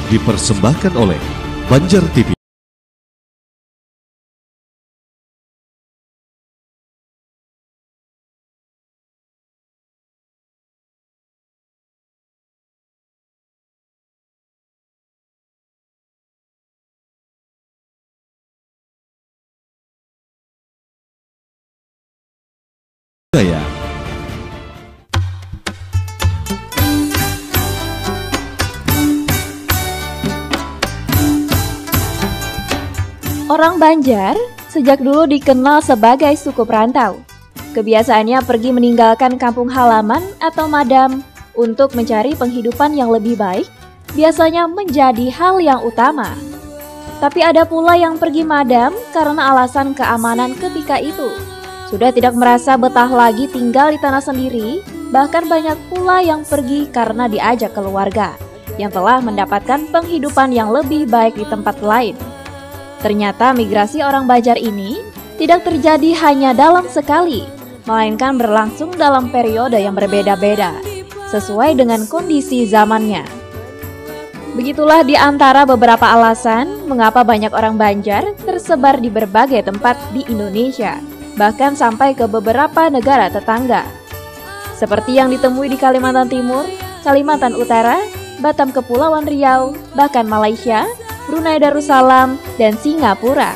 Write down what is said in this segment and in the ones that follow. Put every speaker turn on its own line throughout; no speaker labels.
dipersembahkan oleh Banjar TV. Budaya.
Orang Banjar sejak dulu dikenal sebagai suku perantau. Kebiasaannya pergi meninggalkan kampung halaman atau madam untuk mencari penghidupan yang lebih baik, biasanya menjadi hal yang utama. Tapi ada pula yang pergi madam karena alasan keamanan ketika itu. Sudah tidak merasa betah lagi tinggal di tanah sendiri, bahkan banyak pula yang pergi karena diajak keluarga yang telah mendapatkan penghidupan yang lebih baik di tempat lain. Ternyata migrasi orang Banjar ini tidak terjadi hanya dalam sekali, melainkan berlangsung dalam periode yang berbeda-beda, sesuai dengan kondisi zamannya. Begitulah di antara beberapa alasan mengapa banyak orang Banjar tersebar di berbagai tempat di Indonesia, bahkan sampai ke beberapa negara tetangga. Seperti yang ditemui di Kalimantan Timur, Kalimantan Utara, Batam Kepulauan Riau, bahkan Malaysia, Brunei Darussalam, dan Singapura.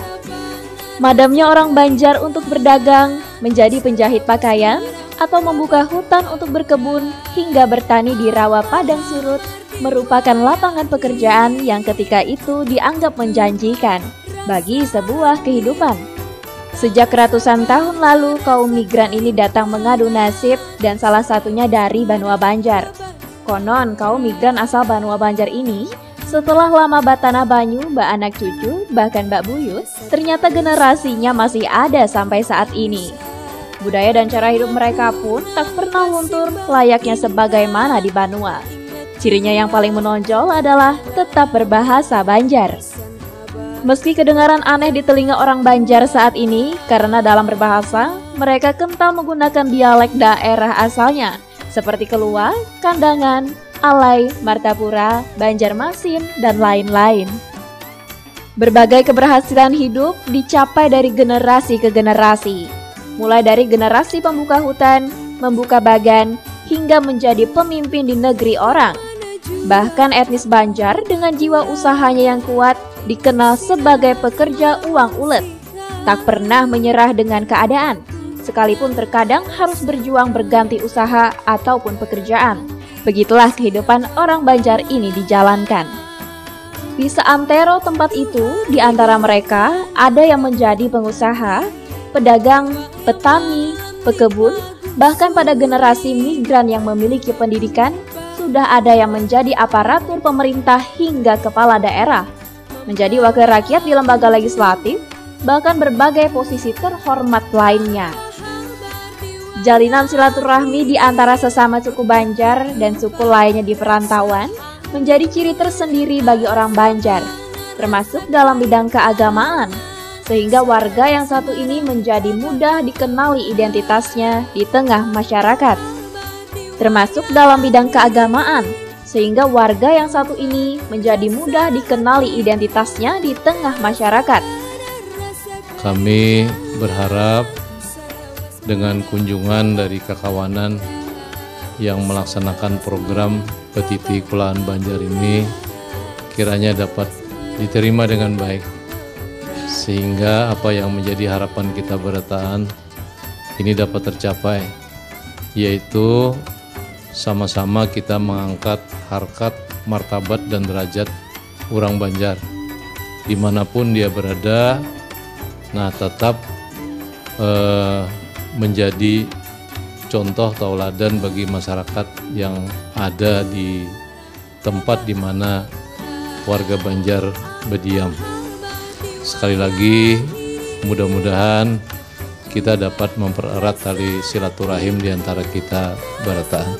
Madamnya orang Banjar untuk berdagang, menjadi penjahit pakaian, atau membuka hutan untuk berkebun, hingga bertani di rawa padang surut, merupakan lapangan pekerjaan yang ketika itu dianggap menjanjikan bagi sebuah kehidupan. Sejak ratusan tahun lalu, kaum migran ini datang mengadu nasib dan salah satunya dari Banua Banjar. Konon, kaum migran asal Banua Banjar ini setelah lama Batanah Banyu, Mbak Anak Cucu, bahkan Mbak Buyut, ternyata generasinya masih ada sampai saat ini. Budaya dan cara hidup mereka pun tak pernah luntur layaknya sebagaimana di Banua. Cirinya yang paling menonjol adalah tetap berbahasa Banjar. Meski kedengaran aneh di telinga orang Banjar saat ini, karena dalam berbahasa, mereka kental menggunakan dialek daerah asalnya, seperti Kelua, Kandangan, Alai, Martapura, Banjarmasin, dan lain-lain. Berbagai keberhasilan hidup dicapai dari generasi ke generasi, mulai dari generasi pembuka hutan, membuka bagan, hingga menjadi pemimpin di negeri orang. Bahkan etnis Banjar dengan jiwa usahanya yang kuat dikenal sebagai pekerja uang ulet, tak pernah menyerah dengan keadaan, sekalipun terkadang harus berjuang berganti usaha ataupun pekerjaan. Begitulah kehidupan orang Banjar ini dijalankan. Di seantero tempat itu, di antara mereka ada yang menjadi pengusaha, pedagang, petani, pekebun, bahkan pada generasi migran yang memiliki pendidikan, sudah ada yang menjadi aparatur pemerintah hingga kepala daerah, menjadi wakil rakyat di lembaga legislatif, bahkan berbagai posisi terhormat lainnya. Jalinan silaturahmi di antara sesama suku Banjar dan suku lainnya di perantauan menjadi ciri tersendiri bagi orang Banjar, termasuk dalam bidang keagamaan, sehingga warga yang satu ini menjadi mudah dikenali identitasnya di tengah masyarakat. Termasuk dalam bidang keagamaan, sehingga warga yang satu ini menjadi mudah dikenali identitasnya di tengah masyarakat.
Kami berharap dengan kunjungan dari Kakawanan yang melaksanakan program Petiti Kulaan Banjar ini kiranya dapat diterima dengan baik, sehingga apa yang menjadi harapan kita berataan ini dapat tercapai, yaitu sama-sama kita mengangkat harkat, martabat, dan derajat orang Banjar dimanapun dia berada. Nah, tetap menjadi contoh tauladan bagi masyarakat yang ada di tempat di mana warga Banjar berdiam. Sekali lagi, mudah-mudahan kita dapat mempererat tali silaturahim di antara kita barataan.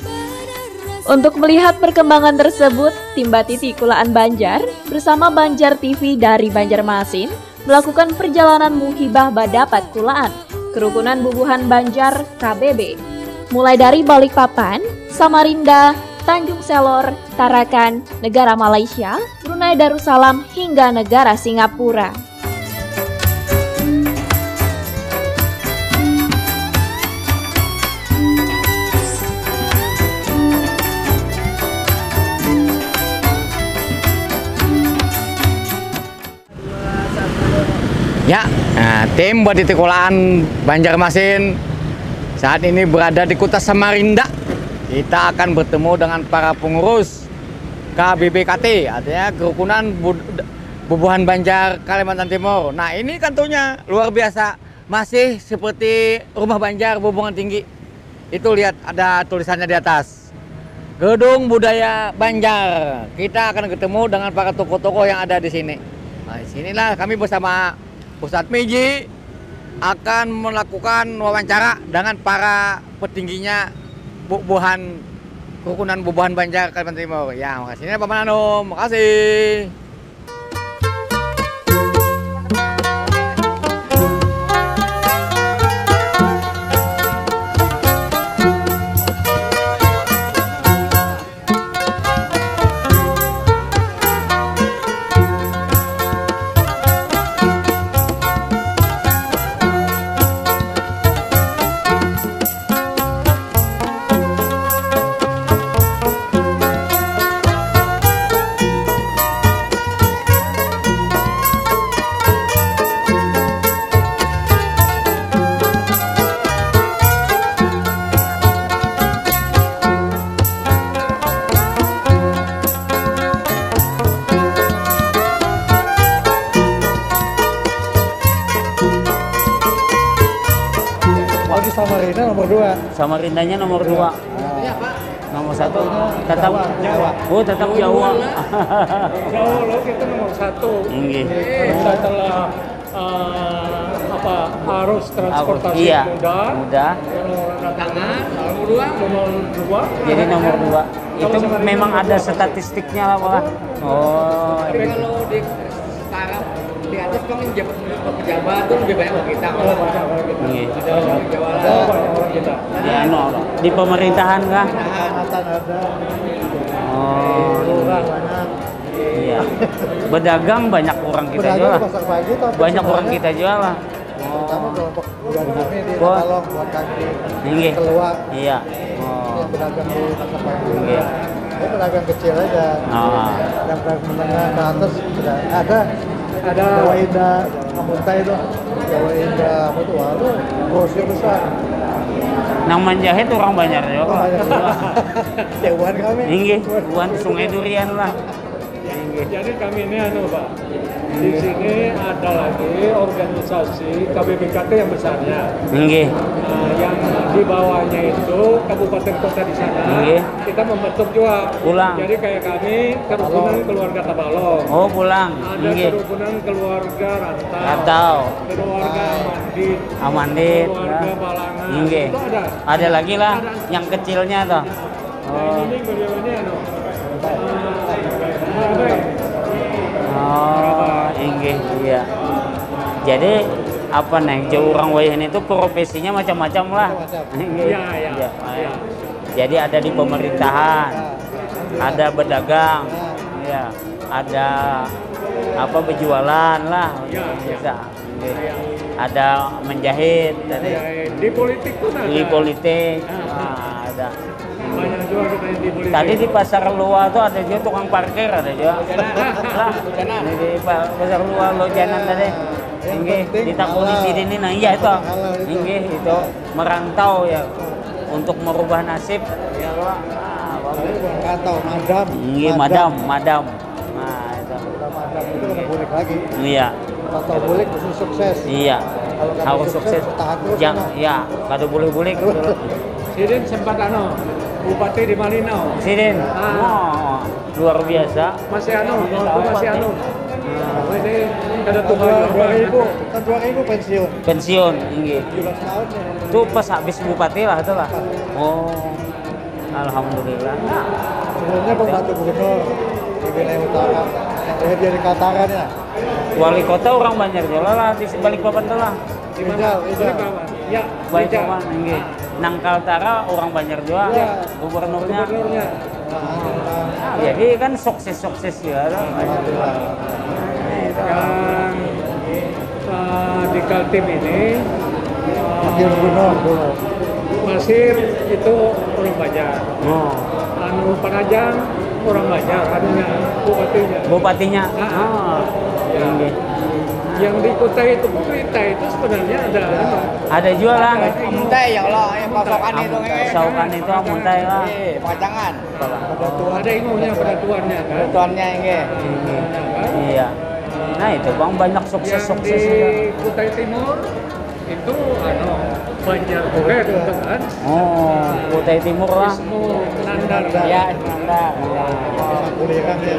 Untuk melihat perkembangan tersebut, tim Batiti Kulaan Banjar bersama Banjar TV dari Banjarmasin melakukan perjalanan muhibah badapat kulaan Kerukunan Bubuhan Banjar KBB, mulai dari Balikpapan, Samarinda, Tanjung Selor, Tarakan, negara Malaysia, Brunei Darussalam hingga negara Singapura.
Ya, tim buat tikolaan Banjarmasin saat ini berada di Kota Samarinda. Kita akan bertemu dengan para pengurus KBBKT, artinya Kerukunan Bubuhan Banjar Kalimantan Timur. Nah, ini kantornya luar biasa, masih seperti Rumah Banjar Bubuhan Tinggi. Itu lihat ada tulisannya di atas. Gedung Budaya Banjar. Kita akan ketemu dengan para tokoh-tokoh yang ada di sini. Nah, di sinilah kami bersama Ustadz Miji akan melakukan wawancara dengan para petingginya Kerukunan Bubuhan Banjar Kalimantan Timur. Ya, makasih Pak Manano, makasih.
Samarinda nomor 2.
Samarindanya nomor 2. Nomor 1 tetap
Jawa.
Oh, tetap Jawa.
Jawa lo kita nomor 1.
Nggih.
Setelah arus transportasi
Iya.
mudah. Nomor 2.
Jadi nomor 2. Itu memang ada statistiknya lah, Pak. Oh.
Tapi kalau di sekarang di atas kan pejabat tuh lebih banyak orang kita.
Nggih.
Ada banyak orang kita.
Ya, di pemerintahan kah?
Kecamatan ada.
Oh.
Lurah banyak.
Iya. Berdagang banyak orang kita jual.
Pasar pagi tuh.
Banyak orang kita jual lah.
Terutama kelompok bulan kami di
Buat.
Talong buat kaki.
Nggih.
Keluar.
Iya.
Ini
Oh.
pedagang di pasar pagi.
Nggih.
Ini pedagang kecil aja.
Ah.
Pedagang menengah ke atas sudah ada. Jawa Indah, Kamuntai itu. Jawa Indah, apa itu? Waduh, grosir besar.
Nang menjahit orang banyak juga.
Oh, banyak. Jauhan kami.
Nggih, buan Sungai Durian lah.
Jadi kami ini Pak. Di sini ada lagi organisasi KBBKT yang besarnya.
Nggih.
Yang di bawahnya itu kabupaten kota di sana.
Nggih.
Kita membentuk juga.
Pulang.
Jadi kayak kami kerukunan keluarga Tabalong.
Oh, pulang.
Ada
Nggih.
kerukunan keluarga Rantau.
Rantau.
Keluarga Amandit.
Amandit.
Keluarga Balangan.
Nggih.
Itu ada.
Ada lagi lah yang kecilnya toh.
Nah, ini beliau ini
Oh, nggih, iya. Jadi apa nih, orang wayan itu profesinya macam-macam lah. Nggih.
Iya, iya.
Iya.
Iya.
Jadi ada di pemerintahan, ada berdagang, ya, ada apa berjualan lah,
Iya, iya.
bisa. Nggih. Ada menjahit, tadi.
Di politik pun ada.
Di politik, ada.
Banyak juga kita yang di politik.
Tadi di pasar luar tuh ada juga tukang parkir, ada juga. Lah, di pasar luar Lojanan tadi. Nggih, di takuni sini nah iya itu. Nggih, itu merantau ya untuk merubah nasib. Ya,
Rantau, madam.
Nggih, madam. Nah, itu.
Madam itu kena bulik lagi.
Iya.
Rantau bulik mesti sukses.
Iya.
Kalau kami
Harus sukses.
bertahan terus.
Ya, ya, kada boleh-boleh.
Sidin sempat Bupati di Malinau.
Sidin. Oh, luar biasa.
Masih masih Ini ada Tuhan 2000, kan 2000 pensiun.
Pensiun, nggih.
17 tahun ya.
Itu pas habis bupati lah itu lah. Oh, alhamdulillah.
Sebelumnya pembantu gubernur di wilayah utara. Yang dia di Kaltaran ya.
Wali kota orang banyak juga lah di Balikpapan tuh lah.
Di mana? Ya,
Balikpapan, nggih. Nang Kaltara orang banyak juga.
Iya.
Gubernurnya.
Gubernurnya.
Jadi kan sukses ya.
Alhamdulillah.
Dan di Kaltim ini
Wakil Gubernur dulu.
Masir itu orang Banjar.
Oh,
Anu Panajang orang Banjar, anunya bupatinya.
bupatinya.
Ah, ya.
Oke.
Yang di Kutai itu Kutai itu sebenarnya ada
Ada juga lah.
Muntai ya Allah, yang pasokan itu.
Saukan itu muntai lah.
Pacangan.
ada ilmunya peraturannya kan.
Tuannya ini.
Iya. Nah itu bang banyak
Yang
sukses-sukses.
di Kutai Timur itu Banjar Boret kan.
Oh, Kutai Timur lah.
Ismu Nandar.
Ya, Nanda.
Kuliah ya.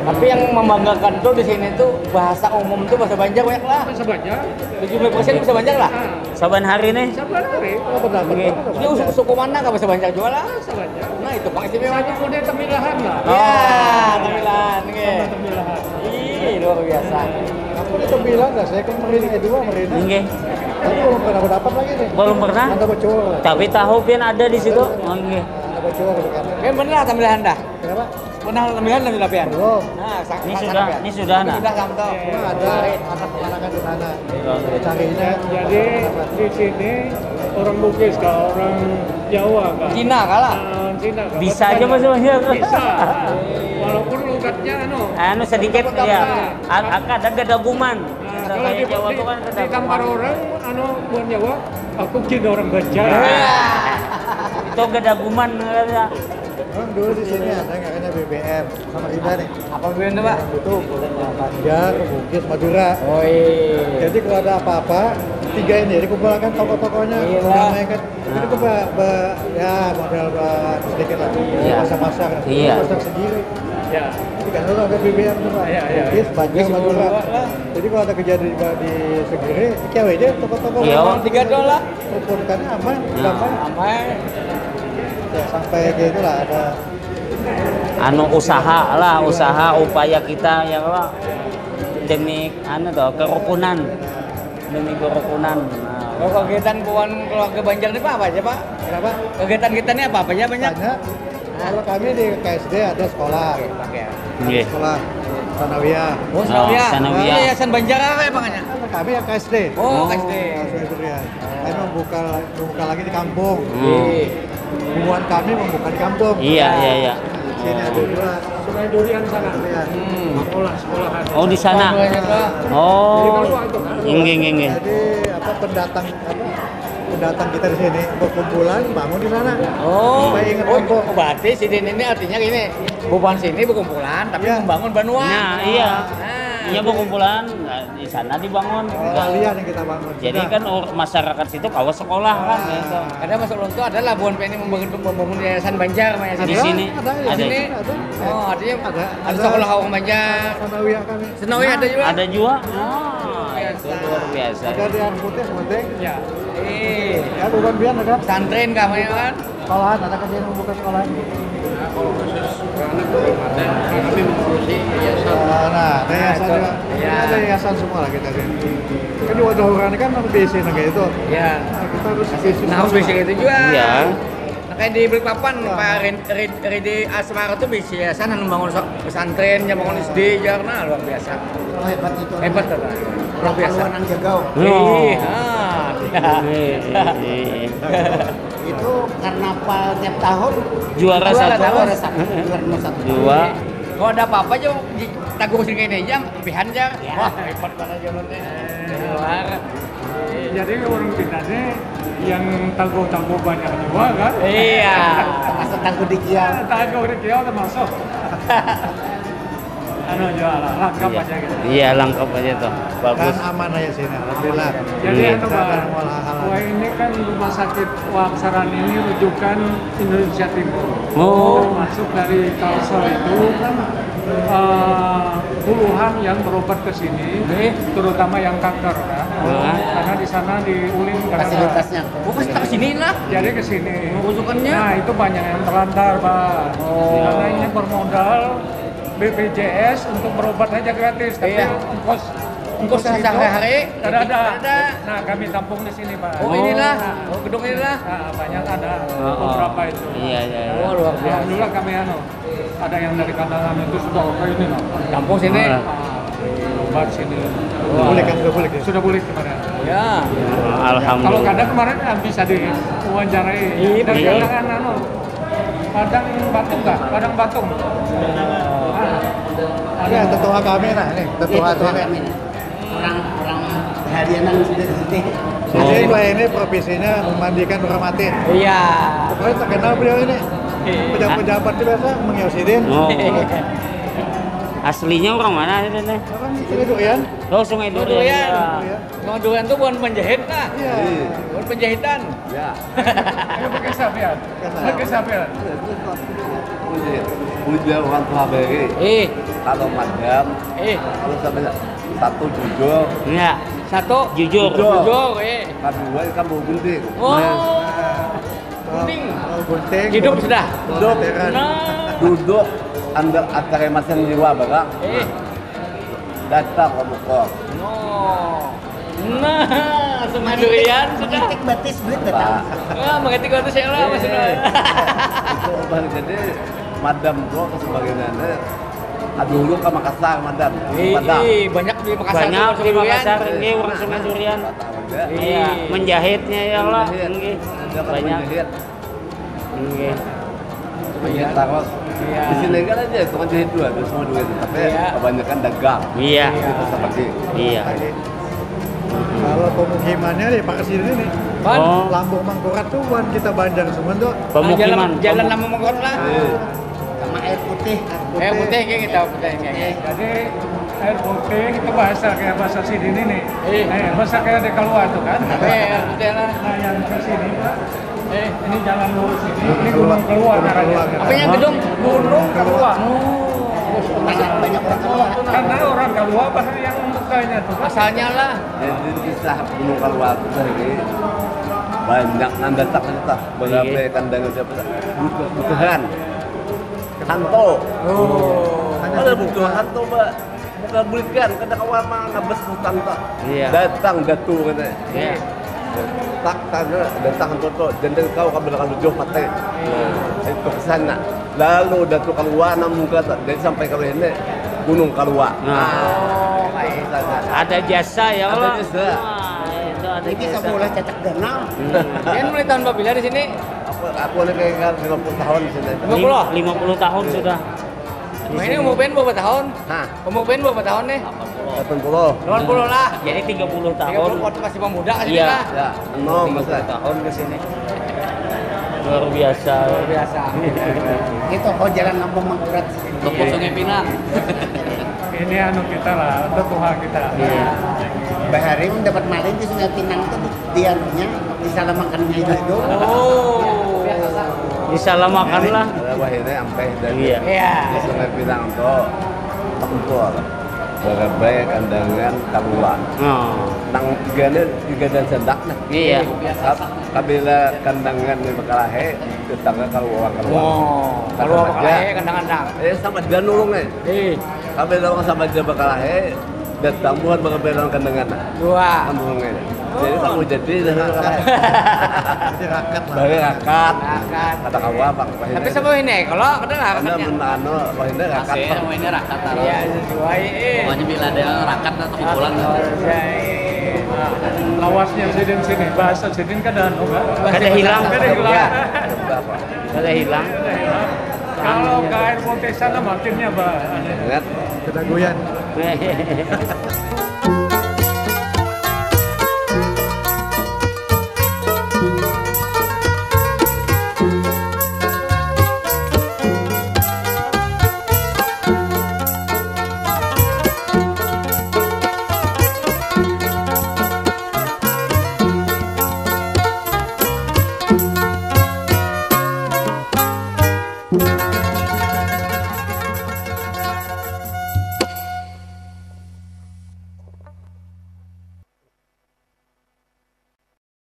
Tapi yang membanggakan tuh di sini tuh bahasa umum tuh bahasa Banjar banyak lah.
Bahasa Banjar.
70% bahasa Banjar lah.
Saban hari nih.
Sabar hari.
Oke.
Ini suku mana nggak bahasa Banjar juga lah.
Bahasa Banjar.
Nah itu Pak istimewanya.
Satu kode temilahan lah.
Ya, tampilan nih.
Temilahan.
Ih, luar biasa.
Aku ini sembilan lah, saya kan Merina kedua Merina.
Oke.
Tapi belum pernah dapat lagi nih.
Belum pernah.
Mantap bocor.
Tapi tahu pian ada di situ. Oke.
Ada bocor kan.
Bener lah tampilan dah.
Kenapa?
Pernah tampilan dan sudah pian.
Belum.
Nah,
Ini sudah nah.
Sudah kamu tahu.
Cuma ada anak anak di sana. Carinya.
Jadi di sini orang Bugis kalau orang Jawa kan.
Cina kalah.
Cina kan.
Bisa aja bahasa Banjar.
Bisa. Walaupun logatnya
Anu sedikit ya. Ada gadaguman.
Kalau
Kayak Jawa tuh kan
di tampar orang, bukan Jawa, aku kira orang Banjar.
Itu gadaguman ya.
Orang dulu di sini ada kayaknya BBM sama kita nih.
Apa bener Pak?
Itu Banjar, Bugis, Madura.
Oh iya.
Jadi kalau ada apa-apa, tiga ini dikumpulkan tokoh-tokohnya,
Iya.
ramaikan. Ini ke ya model sedikit lah,
Iya.
masak-masak,
Iya.
masak sendiri.
Ya.
Jadi kan dulu ada BBM tuh Pak,
Iya, iya.
Bugis, Banjar, Madura. Jadi kalau ada kejadian di Segiri, cewek aja tokoh-tokoh.
Iya.
Tiga doang lah.
Kumpulkannya aman, gampang.
Aman.
Ya, sampai gitu lah ada.
Anu usaha lah, usaha upaya kita ya lah demi kerukunan. Demi kerukunan. Nah,
Kalau kegiatan keluarga Banjar ini apa aja Pak?
Kenapa?
Kegiatan kita ini apa aja banyak?
Banyak. Kalau kami di KSD ada sekolah,
nggih.
sekolah Sanawiyah.
Oh, Sanawiyah.
Sanawiyah.
Yayasan Banjar apa ya Bang?
Kami yang KSD.
Oh, KSD.
Kami membuka lagi di kampung.
Hmm.
Hubungan kami membuka di kampung.
Iya.
Sini ada dua.
Sungai Durian sana.
Ya.
Sekolahan.
Oh di sana. Oh. Nggih.
Jadi pendatang kita di sini berkumpulan bangun di sana.
Oh,
Supaya ingat kampung.
berarti sidin ini artinya gini, bukan sini berkumpulan, tapi
Iya.
membangun Banua.
Nah, iya. Iya berkumpulan di sana dibangun.
Kalian yang kita bangun.
Jadi
Sudah.
kan masyarakat situ kawas sekolah kan gitu.
Ada masuk itu ada Labuan Penny membangun yayasan Banjar, yayasan
Di
Ada,
sini
ada,
ada.
Di sini.
ada.
Oh, artinya
Ada.
ada sekolah orang Banjar.
Sanawiyah kami.
Senawi ada juga.
Ada juga. Oh, itu luar biasa.
Ada di yang putih penting.
Ya.
Ya bukan biar ada.
Santren kami kan.
Sekolahan ada kerja yang membuka sekolahan.
Kami mengurusi yayasan.
Nah, ada yayasan juga.
Iya.
Ada yayasan semua lah kita kan. Kan di wadah orang kan harus basic kayak itu.
Ya.
Nah, kita harus basic.
Nah, harus basic itu juga.
Iya.
Nah, kayak di Balikpapan, Pak Ridi Asmara tuh bisa yayasan membangun pesantren, yang bangun SD, nah luar biasa.
Hebat itu.
Hebat tuh. Luar biasa.
Yang jagau. Itu karena apa tiap tahun
Juara satu.
juara satu.
Dua.
Kalau ada apa-apa aja tagur sini ini aja, pihan aja. Wah, hebat banget jalannya.
Jadi orang kita nih yang tangguh-tangguh banyak juga kan?
Iya.
Masa tangguh di Kiau.
Tangguh di Kiau termasuk. Anu jual lengkap aja gitu.
Iya lengkap aja tuh.
Kan
Bagus.
aman aja sini, alhamdulillah.
Jadi
Iya.
anu Pak, wah ini kan rumah sakit Wangsaran ini rujukan Indonesia Timur.
Oh.
Masuk dari Kalsel itu kan puluhan yang berobat ke sini, terutama yang kanker kan. Karena di sana di Ulin karena
Fasilitasnya.
Bukan kita kesini lah.
jadi ke sini.
Rujukannya?
Nah, itu banyak yang terlantar, Pak. Karena ini bermodal BPJS untuk berobat aja gratis, tapi
Iya.
ongkos
ongkos sehari-hari.
Ada. Nah, kami tampung di sini, Pak.
Oh, inilah. Oh, gedung inilah.
Nah, banyak ada beberapa itu.
Iya.
Oh, luar biasa.
Alhamdulillah kami ada yang dari Kandangan itu sudah ke ini, no.
Kampung sini.
Obat sini.
Boleh kan, sudah boleh.
Sudah boleh kemarin.
Ya.
Kalau
Alhamdulillah.
kadang kemarin bisa diwawancarai dari Kandangan Padang Batung nggak? Padang Batung.
Ini tetua kami nah, nih tetua
kami. Orang harianan sudah di sini.
Jadi ini profesinya memandikan orang mati.
Iya.
Pokoknya terkenal beliau ini. Pejabat-pejabat itu biasa mengyausidin.
Oh. Aslinya orang mana ini?
Orang sini Durian.
Oh, Sungai Durian.
Sungai Durian tuh bukan penjahit lah.
Iya.
Bukan penjahitan.
Ayo pakai sapian. Pakai sapian.
Udah orang tua beri. Kalau madam, kalau sampai satu jujur,
Iya.
Satu
Jujur.
Jujur.
kedua ikan bau gunting.
Oh. Gunting.
Gunting.
Hidup sudah.
Duduk,
Nah.
duduk anda antara masing jiwa barang. Datang ke muka.
Nah, Sungai Durian sudah.
Mengetik batis belit datang.
Wah, mengetik waktu saya lah Mas Nur.
Itu bang jadi madam tuh kesebagiannya. Dulu ke Makassar madam. Padang.
Banyak di Makassar.
Banyak
tuh,
di
Sungai Durian.
Makassar ini orang Sungai Durian.
Iya.
Menjahitnya ya Allah.
Menjahit.
Nggih. Banyak. Nggih.
Menjahit taros. Di sini kan aja itu kan jahit dua, itu semua dua itu. Tapi kebanyakan dagang.
Iya.
Itu seperti.
Iya.
Kalau pemukimannya di Pak sini nih.
Oh.
Lambung Mangkurat tuh bukan kita Banjar semua tuh.
Pemukiman.
Jalan Lama Mangkot lah.
Sama air putih.
Putih kayak kita putih kayak.
Jadi air putih itu bahasa kayak bahasa sini nih. Bahasa kayak di Kalua tuh kan.
Putih lah.
Nah, yang ke sini, Pak. Ini jalan lurus ini Gunung Keluar namanya.
Apa yang gedung?
Gunung Keluar.
Banyak orang keluar.
Karena orang Kalua bahasa yang mukanya tuh.
Asalnya lah.
Jadi kisah Gunung Kalwar itu ini banyak nanda tak berapa kandang siapa butuhan hantu. Ada butuhan hantu mbak. Bukan bulikan kadang awal mah ngabes hutan tak. Datang datu kata. Tak karena datang hantu jendel kau bilang jauh mati. Itu kesana. Lalu datu keluar namun kata jadi sampai ke ini Gunung Kalwar.
Ada jasa ya Allah.
Ada jasa.
Itu ada
Ini bisa
jasa.
boleh cetak danau.
Kan mulai tahun berapa di sini?
Aku ada kayak 50 tahun di sini.
50 tahun sudah.
Ini umur Ben berapa tahun?
Hah?
Umur Ben berapa tahun nih?
80.
80 lah.
Jadi 30 tahun.
30 waktu masih pemuda kan sini
Iya.
lah.
Ya, no, masa.
Tahun ke sini. Luar biasa.
Luar biasa.
Itu kok jalan Lambung Mangkurat.
Toko Sungai Pinang.
Ini kita lah, tetua kita.
Iya.
Bahari mendapat maling di Sungai Pinang itu di anunya disalamakannya itu.
Oh.
Disalamakan lah.
Ada wahine sampai dari
Iya.
Iya.
Sungai Pinang tuh tempur. Berbagai kandangan Kalwar. Nang tiga dan sendak nah.
Iya.
Kabila kandangan di Bekalahe, tetangga Kalwar.
Oh. Kalau apa kalah kandang-kandang.
Sama dia nulungnya. Kabila orang sama dia Bekalahe, datang buat kabila kandangan.
Dua.
Nulungnya. Jadi kamu jadi dengan
Jadi rakat lah.
bagi rakat.
Rakat.
Kata Kalwar Pak.
Tapi sama ini, kalau ada lah
Anda
rakatnya.
menano wahine rakat.
ini rakat. Iya, sesuai. Pokoknya bila ada rakat atau pukulan.
Lawasnya sidin sini, bahasa sidin kada
Kada hilang.
Kada hilang.
Kada hilang.
Kalau ke air putih sana makinnya, Pak.
Ingat
Kita goyan.